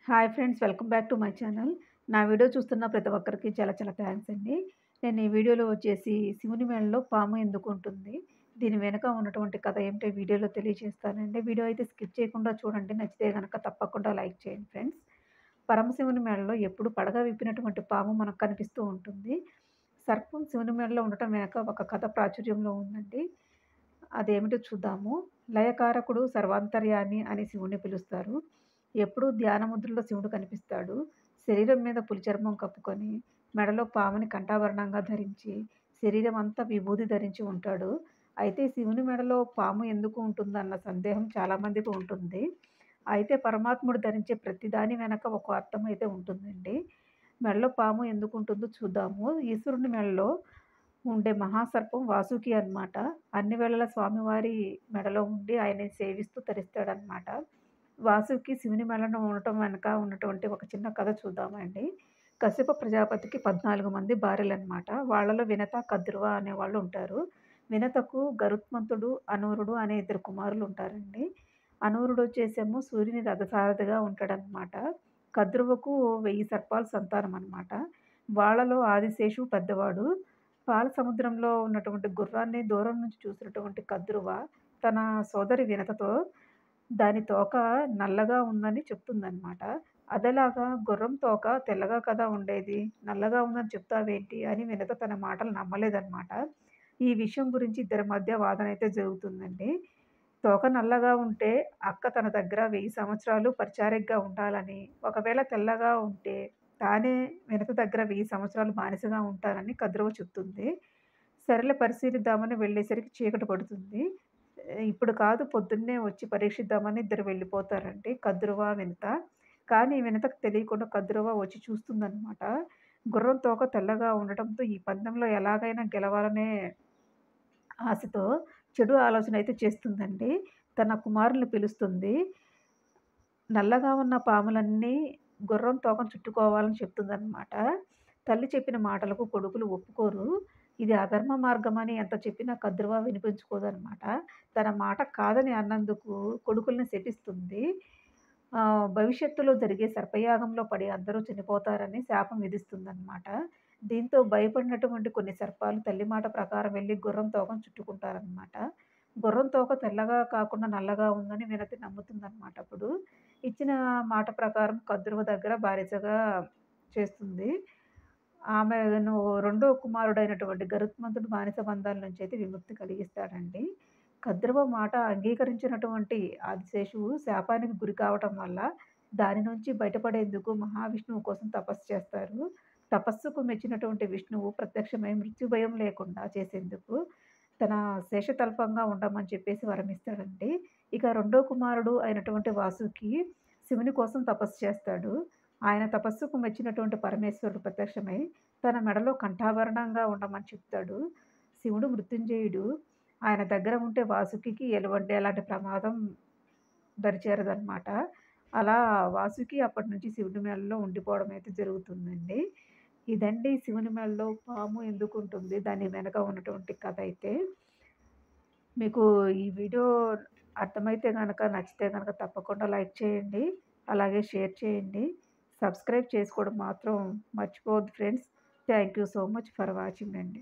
Hi friends, welcome back to my channel. నా video చూస్తున్న ప్రతి ఒక్కరికి చాలా చాలా థ్యాంక్స్ అండి. నేను ఈ వీడియోలో వచ్చేసి శివుని మెడలో పాము ఎందుకు ఉంటుంది? దీని వెనక ఉన్నటువంటి కథ ఏమిటో వీడియోలో తెలియజేస్తానండి. వీడియో అయితే స్కిప్ చేయకుండా చూడండి. నచ్చితే గనక తప్పకుండా లైక్ చేయండి ఫ్రెండ్స్. పరమశివుని మెడలో ఎప్పుడు పడగ విప్పినటువంటి పాము మనకు కనిపిస్తూ ఉంటుంది. సర్పం శివుని మెడలో ఉండటం వెనక ఒక కథ ప్రాచుర్యంలో ఉందండి. అదేమిటో చూద్దాము. లయకారకుడు, సర్వాంతర్యామి అని శివుడిని పిలుస్తారు. ఎప్పుడూ ధ్యాన ముద్రలో శివుడు కనిపిస్తాడు. శరీరం మీద పులి చర్మం కప్పుకొని, మెడలో పాముని కంఠాభరణంగా ధరించి, శరీరం అంతా విభూది ధరించి ఉంటాడు. అయితే శివుని మెడలో పాము ఎందుకు ఉంటుందన్న సందేహం చాలామందికి ఉంటుంది. అయితే పరమాత్ముడు ధరించే ప్రతి దాని వెనక ఒక అర్థం అయితే ఉంటుందండి. మెడలో పాము ఎందుకు ఉంటుందో చూద్దాము. ఈశ్వరుని మెడలో ఉండే మహాసర్పం వాసుకి అనమాట. అన్ని వేళలా స్వామివారి మెడలో ఉండి ఆయన్ని సేవిస్తూ తరిస్తాడనమాట. వాసుకి శివుని మెడలో ఉండటం వెనక ఉన్నటువంటి ఒక చిన్న కథ చూద్దామండి. కశ్యప ప్రజాపతికి 14 మంది భార్యలనమాట. వాళ్ళలో వినత, కద్రువ అనేవాళ్ళు ఉంటారు. వినతకు గరుత్మంతుడు, అనూరుడు అనే ఇద్దరు కుమారులు ఉంటారండి. అనూరుడు వచ్చేసేమో సూర్యుని రథసారథిగా ఉంటాడనమాట. కద్రువకు 1000 సర్పాలు సంతానం అనమాట. వాళ్ళలో ఆదిశేషు పెద్దవాడు. పాల సముద్రంలో ఉన్నటువంటి గుర్రాన్ని దూరం నుంచి చూసినటువంటి కద్రువ తన సోదరి వినతతో దాని తోక నల్లగా ఉందని చెప్తుందనమాట. అదెలాగా గుర్రం తోక తెల్లగా కదా ఉండేది. నల్లగా ఉందని చెప్తావేంటి అని వినత తన మాటలు నమ్మలేదనమాట. ఈ విషయం గురించి ఇద్దరి మధ్య వాదనైతే జరుగుతుందండి. తోక నల్లగా ఉంటే అక్క తన దగ్గర 1000 సంవత్సరాలు పరిచారికగా ఉండాలని, ఒకవేళ తెల్లగా ఉంటే తానే వినత దగ్గర 1000 సంవత్సరాలు బానిసగా ఉంటానని కద్రువ చెప్తుంది. సరేలే పరిశీలిద్దామని వెళ్ళేసరికి చీకటి పడుతుంది. ఇప్పుడు కాదు పొద్దున్నే వచ్చి పరీక్షిద్దామని ఇద్దరు వెళ్ళిపోతారండి కద్రువ, వినత. కానీ వినతకు తెలియకుండా కద్రువ వచ్చి చూస్తుందనమాట. గుర్రం తోక తెల్లగా ఉండటంతో ఈ పందెంలో ఎలాగైనా గెలవాలనే ఆశతో చెడు ఆలోచన అయితే చేస్తుందండి. తన కుమారుల్ని పిలుస్తుంది. నల్లగా ఉన్న పాములన్నీ గుర్రం తోకను చుట్టుకోవాలని చెప్తుందనమాట. తల్లి చెప్పిన మాటలకు కొడుకులు ఒప్పుకోరు. ఇది అధర్మ మార్గమని ఎంత చెప్పినా కద్రువ వినిపించుకోదనమాట. తన మాట కాదని అన్నందుకు కొడుకుల్ని శపిస్తుంది. భవిష్యత్తులో జరిగే సర్పయాగంలో పడి అందరూ చనిపోతారని శాపం విధిస్తుందనమాట. దీంతో భయపడినటువంటి కొన్ని సర్పాలు తల్లి మాట ప్రకారం వెళ్లి గుర్రం తోకను చుట్టుకుంటారనమాట. గుర్రం తోక తెల్లగా కాకుండా నల్లగా ఉందని వినతి నమ్ముతుందనమాట అప్పుడు. ఇచ్చిన మాట ప్రకారం కద్రువ దగ్గర బానిసగా చేస్తుంది. ఆమెను రెండో కుమారుడైనటువంటి గరుత్మంతుడు బానిస బంధాల నుంచయితే విముక్తి కలిగిస్తాడండి. కద్రువ మాట అంగీకరించినటువంటి ఆదిశేషువు శాపానికి గురి కావటం వల్ల దాని నుంచి బయటపడేందుకు మహావిష్ణువు కోసం తపస్సు చేస్తారు. తపస్సుకు మెచ్చినటువంటి విష్ణువు ప్రత్యక్షమై మృత్యు భయం లేకుండా చేసేందుకు తన శేషతల్పంగా ఉండమని చెప్పేసి వరమిస్తాడండి. ఇక రెండో కుమారుడు అయినటువంటి వాసుకి శివుని కోసం తపస్సు చేస్తాడు. ఆయన తపస్సుకు మెచ్చినటువంటి పరమేశ్వరుడు ప్రత్యక్షమై తన మెడలో కంఠాభరణంగా ఉండమని చెప్తాడు. శివుడు మృత్యుంజయుడు. ఆయన దగ్గర ఉంటే వాసుకికి ఎలాంటి ప్రమాదం దరిచేరదనమాట. అలా వాసుకి అప్పటినుంచి శివుడి మెడలో ఉండిపోవడం అయితే జరుగుతుందండి. ఇదండి శివుని మెడలో పాము ఎందుకుంటుంది, దాని వెనక ఉన్నటువంటి కథ అయితే. మీకు ఈ వీడియో అర్థమైతే గనక, నచ్చితే గనక తప్పకుండా లైక్ చేయండి. అలాగే షేర్ చేయండి. సబ్స్క్రైబ్ చేసుకోవడం మాత్రం మర్చిపోవద్దు friends. Thank you so much for watching అండి.